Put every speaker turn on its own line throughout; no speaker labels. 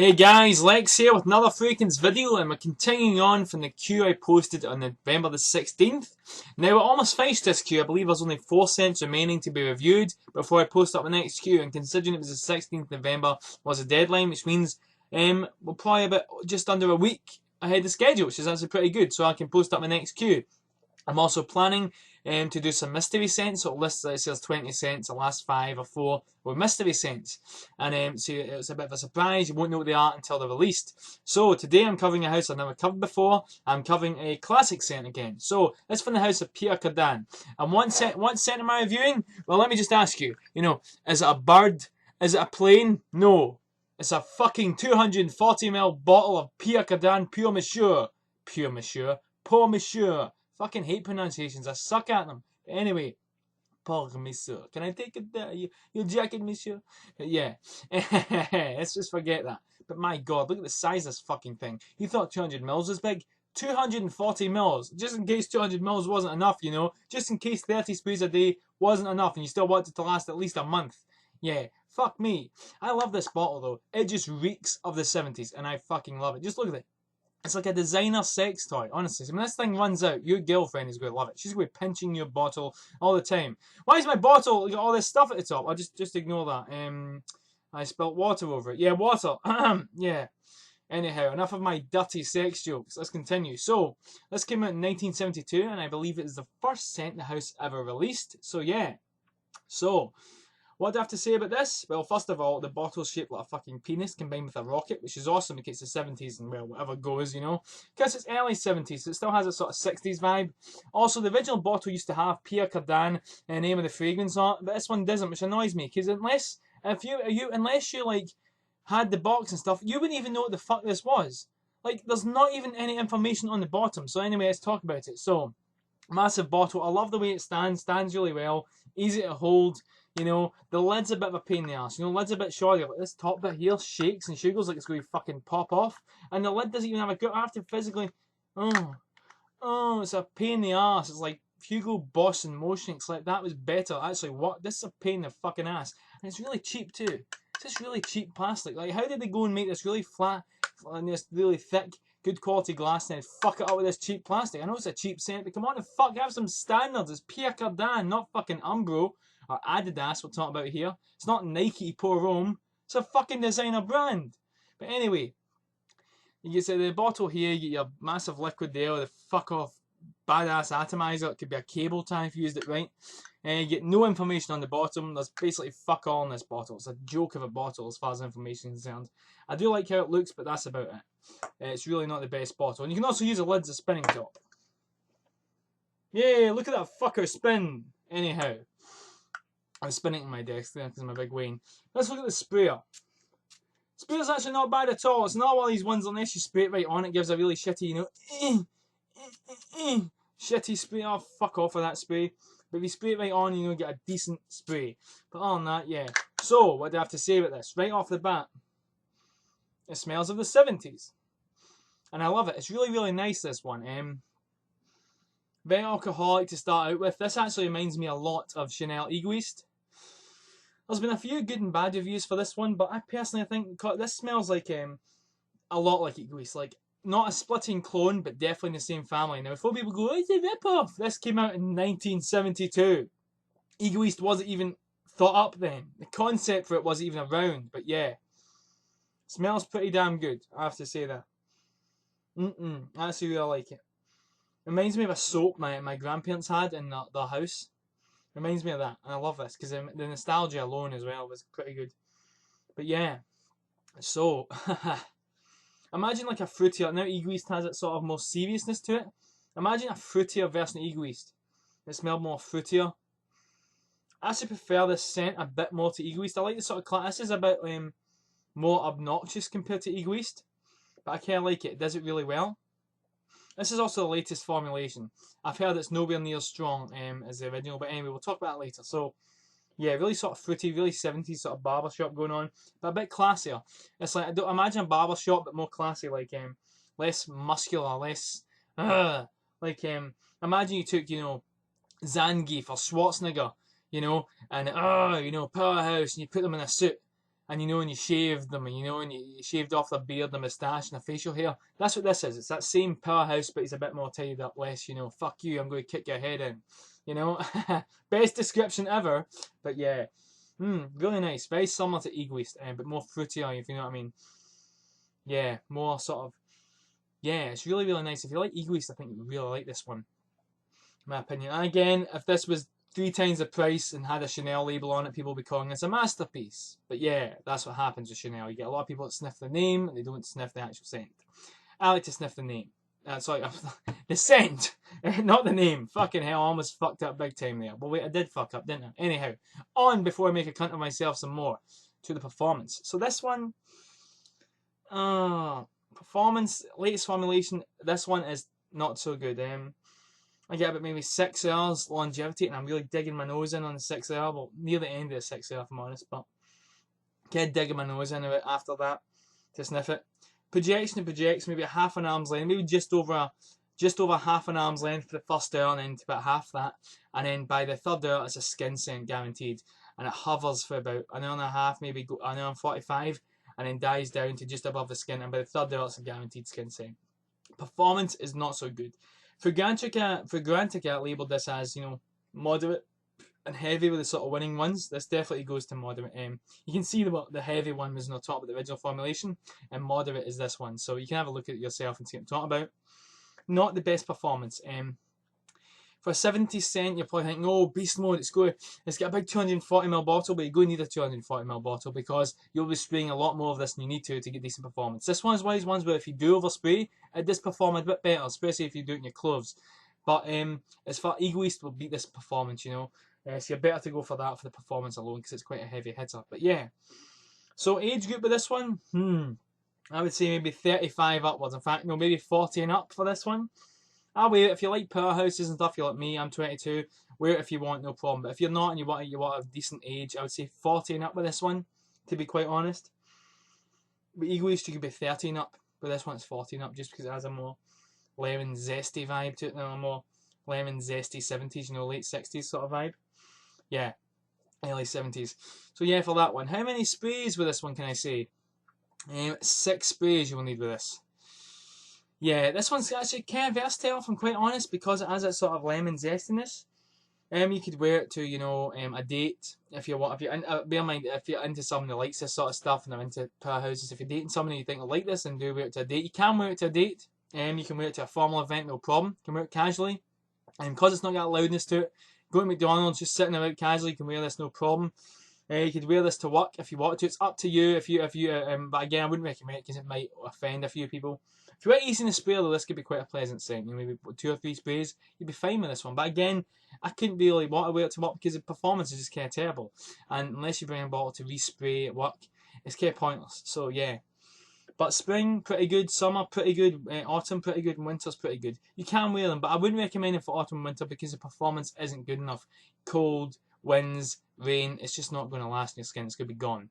Hey guys, Lex here with another Freakins video, and we're continuing on from the queue I posted on November the 16th. Now we're almost finished this queue. I believe there's only 4 cents remaining to be reviewed before I post up the next queue, and considering it was the 16th November was the deadline, which means we're probably about just under a week ahead of schedule, which is actually pretty good, so I can post up my next queue. I'm also planning to do some mystery cents, so list that says 20 cents, the last 5 or 4 were mystery cents. And so it's a bit of a surprise, you won't know what they are until they're released. So today I'm covering a house I've never covered before. I'm covering a classic cent again. So it's from the house of Pierre Cardin. And what cent am I reviewing? Well, let me just ask you, is it a bird? Is it a plane? No. It's a fucking 240ml bottle of Pierre Cardin Pure Monsieur. Pure Monsieur. Pour Monsieur. Fucking hate pronunciations. I suck at them. But anyway, Paul, Monsieur. Can I take it there? Your jacket, Monsieur? But yeah. Let's just forget that. But my God, look at the size of this fucking thing. You thought 200 mils was big? 240 mils. Just in case 200 mils wasn't enough, Just in case 30 sprays a day wasn't enough and you still want it to last at least a month. Yeah. Fuck me. I love this bottle though. It just reeks of the 70s and I fucking love it. Just look at it. It's like a designer sex toy, honestly. So when this thing runs out, your girlfriend is going to love it. She's going to be pinching your bottle all the time. Why is my bottle got all this stuff at the top? I'll just ignore that. I spilt water over it. Yeah, water. Yeah. Anyhow, enough of my dirty sex jokes. Let's continue. So, this came out in 1972, and I believe it is the first scent the house ever released. So, yeah. So, what do I have to say about this? Well, first of all, the bottle's shaped like a fucking penis combined with a rocket, which is awesome because it's the 70s and, well, whatever goes, Because it's early 70s, so it still has a sort of 60s vibe. Also, the original bottle used to have Pierre Cardin, the name of the fragrance on it, but this one doesn't, which annoys me, because unless you, like, had the box and stuff, you wouldn't even know what the fuck this was. Like, there's not even any information on the bottom. So anyway, let's talk about it. So, massive bottle. I love the way it stands really well, easy to hold. The lid's a bit of a pain in the ass. The lid's a bit shorty. Like this top bit here shakes and sugars like it's going to fucking pop off. And the lid doesn't even have a grip. I have to physically, it's a pain in the ass. It's like Hugo Boss in motion. It's like that was better. Actually, what? This is a pain in the fucking ass. And it's really cheap too. It's just really cheap plastic. Like, how did they go and make this really flat and this really thick, good quality glass and then fuck it up with this cheap plastic? I know it's a cheap scent, but come on, the fuck, have some standards. It's Pierre Cardin, not fucking Umbro or Adidas we're talking about here. It's not Nike Pour Rome. It's a fucking designer brand. But anyway, you get the bottle here, you get your massive liquid there, the fuck off badass atomizer. It could be a cable tie if you used it right. And you get no information on the bottom. There's basically fuck all in this bottle. It's a joke of a bottle as far as information is concerned. I do like how it looks, but that's about it. It's really not the best bottle. And you can also use a lid as a spinning top. Yay, look at that fucker spin. Anyhow, I'm spinning on my desk there because I'm a big Wayne. Let's look at the sprayer. Sprayer's actually not bad at all. It's not one of these ones unless you spray it right on. It gives a really shitty, shitty spray. Oh, fuck off with that spray. But if you spray it right on, you get a decent spray. But other than that, yeah. So, what do I have to say about this? Right off the bat, it smells of the 70s. And I love it. It's really, really nice, this one. Very alcoholic to start out with. This actually reminds me a lot of Chanel Egoist. There's been a few good and bad reviews for this one, but I personally think this smells like a lot like Egoist. Like, not a splitting clone, but definitely in the same family. Now, before people go, it's a rip-off. This came out in 1972. Egoist wasn't even thought up then. The concept for it wasn't even around, but yeah. Smells pretty damn good, I have to say that. I actually really like it. Reminds me of a soap my grandparents had in their house. Reminds me of that, and I love this, because the nostalgia alone as well was pretty good. But yeah, so, imagine like a fruitier, now Egoist has that sort of more seriousness to it. Imagine a fruitier version of Egoist. It smelled more fruitier. I actually prefer this scent a bit more to Egoist. I like the sort of, this is a bit more obnoxious compared to Egoist. But I kind of like it. It does it really well. This is also the latest formulation. I've heard it's nowhere near as strong as the original, but anyway, we'll talk about that later. So, yeah, really sort of fruity, really 70s sort of barbershop going on, but a bit classier. It's like, imagine a barbershop, but more classy, like less muscular, less, imagine you took, Zangief or Schwarzenegger, and, powerhouse, and you put them in a suit. and you know, and you shaved them, and you know, and you shaved off their beard, their moustache, and their facial hair. That's what this is. It's that same powerhouse, but he's a bit more tied up, less, you know, fuck you, I'm going to kick your head in. You know, best description ever. But yeah, really nice. Very similar to Egoist, but more fruitier, if you know what I mean. Yeah, more sort of. Yeah, it's really, really nice. If you like Egoist, I think you really like this one, in my opinion. And again, if this was 3 times the price and had a Chanel label on it, people would be calling this a masterpiece. But yeah, that's what happens with Chanel. You get a lot of people that sniff the name, and they don't sniff the actual scent. I like to sniff the name. Sorry, the scent, not the name. Fucking hell, I almost fucked up big time there. Well, wait, I did fuck up, didn't I? Anyhow, on before I make a cunt of myself some more, to the performance. So this one, performance, latest formulation, this one is not so good. I get about maybe 6 hours longevity, and I'm really digging my nose in on the 6th hour. Well, near the end of the 6th hour, if I'm honest, but kind of digging my nose in a bit after that to sniff it. Projection projects maybe a half an arm's length, maybe just over half an arm's length for the first hour, and then to about half that, and then by the 3rd hour it's a skin scent guaranteed, and it hovers for about an hour and a half, maybe an hour and 45, and then dies down to just above the skin, and by the 3rd hour it's a guaranteed skin scent. Performance is not so good. Fragrantica labelled this as, you know, moderate and heavy with the sort of winning ones. This definitely goes to moderate. You can see the heavy one was on the top of the original formulation, and moderate is this one. So you can have a look at it yourself and see what I'm talking about. Not the best performance. For 70 cent, you're probably thinking, oh, beast mode, it's got a big 240ml bottle, but you're going to need a 240ml bottle because you'll be spraying a lot more of this than you need to get decent performance. This one's one of these ones where if you do overspray, it does perform a bit better, especially if you do it in your clothes. But as far Egoist will beat this performance, you know. So you're better to go for that for the performance alone because it's quite a heavy hitter. But yeah. So age group with this one, I would say maybe 35 upwards. In fact, no, maybe 40 and up for this one. I'll wear it if you like powerhouses and stuff. You're like me, I'm 22. Wear it if you want, no problem. But if you're not and you want a decent age, I would say 40 and up with this one, to be quite honest. But Egoist, you could be 30 and up, but this one's 40 and up just because it has a more lemon zesty vibe to it, and a more lemon zesty 70s, you know, late 60s sort of vibe. Yeah, early 70s. So yeah, for that one. How many sprays with this one can I say? 6 sprays you will need with this. Yeah, this one's actually kind of versatile, if I'm quite honest, because it has that sort of lemon zestiness. You could wear it to, you know, a date if you want. Bear in mind, if you're into someone who likes this sort of stuff and they're into powerhouses, if you're dating someone you think will like this and do wear it to a date, you can wear it to a date. You can wear it to a formal event, no problem. You can wear it casually, and because it's not got a loudness to it, go to McDonald's, just sitting about casually, you can wear this no problem. You could wear this to work if you want to. It's up to you. But again, I wouldn't recommend it because it might offend a few people. If you were easy to spray though, this could be quite a pleasant scent. You know, maybe 2 or 3 sprays, you'd be fine with this one. But again, I couldn't really want to wear it to work because the performance is just kind of terrible. And unless you bring a bottle to respray at work, it's kind of pointless. So yeah. But spring, pretty good. Summer, pretty good. Autumn, pretty good. And winter's pretty good. You can wear them, but I wouldn't recommend them for autumn and winter because the performance isn't good enough. Cold, winds, rain, it's just not going to last in your skin. It's going to be gone.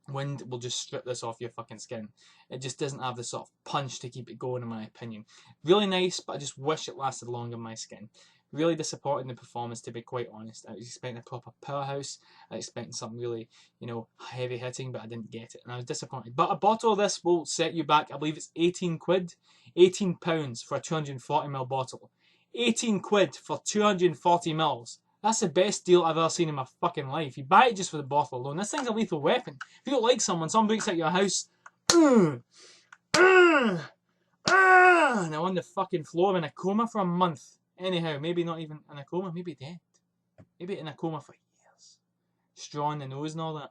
Wind will just strip this off your fucking skin. It just doesn't have the sort of punch to keep it going, in my opinion. Really nice, but I just wish it lasted longer on my skin. Really disappointed in the performance, to be quite honest. I was expecting a proper powerhouse. I was expecting something really, you know, heavy hitting, but I didn't get it, and I was disappointed. But a bottle of this will set you back, I believe it's 18 quid, £18 for a 240ml bottle. 18 quid for 240 mils. That's the best deal I've ever seen in my fucking life. You buy it just for the bottle alone. This thing's a lethal weapon. If you don't like someone breaks out your house, and they're on the fucking floor in a coma for a month. Anyhow, maybe not even in a coma, maybe dead. Maybe in a coma for years. Straw in the nose and all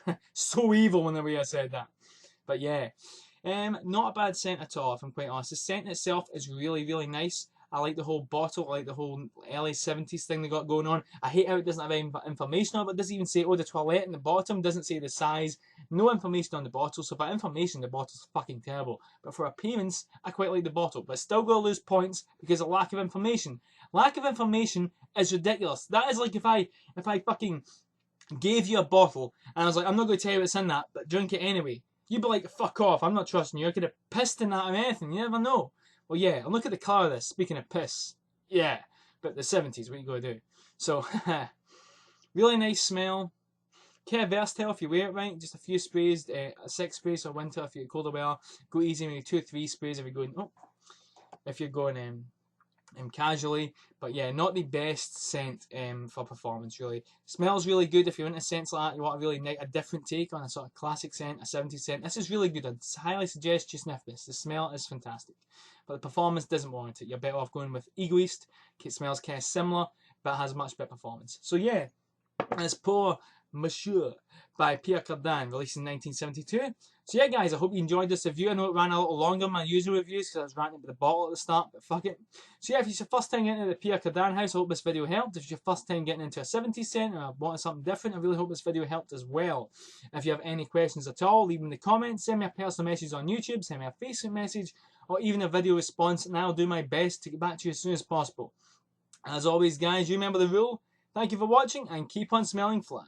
that. So evil in the way I said that. But yeah. Not a bad scent at all, if I'm quite honest. The scent itself is really, really nice. I like the whole bottle. I like the whole early 70s thing they got going on. I hate how it doesn't have any information on it. It doesn't even say, oh, the toilet in the bottom. Doesn't say the size. No information on the bottle. So by information, the bottle's fucking terrible. But for appearance, I quite like the bottle. But still got to lose points because of lack of information. Lack of information is ridiculous. That is like if I fucking gave you a bottle and I was like, I'm not going to tell you what's in that, but drink it anyway. You'd be like, fuck off. I'm not trusting you. I could have pissed in that or anything. You never know. Well, yeah, and look at the colour of this. Speaking of piss. Yeah, but the 70s, what you got to do? So, really nice smell. Kind of versatile if you wear it right. Just a few sprays, 6 sprays for winter if you're colder weather. Go easy, maybe 2 or 3 sprays if you're going. Oh, if you're going casually. But yeah, not the best scent for performance really. Smells really good if you're into scents like that. You want a really a different take on a sort of classic scent, a 70s scent. This is really good. I'd highly suggest you sniff this. The smell is fantastic. But the performance doesn't warrant it. You're better off going with Egoist. It smells kind of similar, but has much better performance. So yeah, it's poor Monsieur by Pierre Cardin, released in 1972. So yeah, guys, I hope you enjoyed this review. I know it ran a little longer than my usual reviews because I was ranting about the bottle at the start, but fuck it. So yeah, if it's your first time getting into the Pierre Cardin house, I hope this video helped. If it's your first time getting into a 70s scent or wanting something different, I really hope this video helped as well. If you have any questions at all, leave them in the comments, send me a personal message on YouTube, send me a Facebook message, or even a video response, and I'll do my best to get back to you as soon as possible. As always, guys, you remember the rule. Thank you for watching, and keep on smelling fly.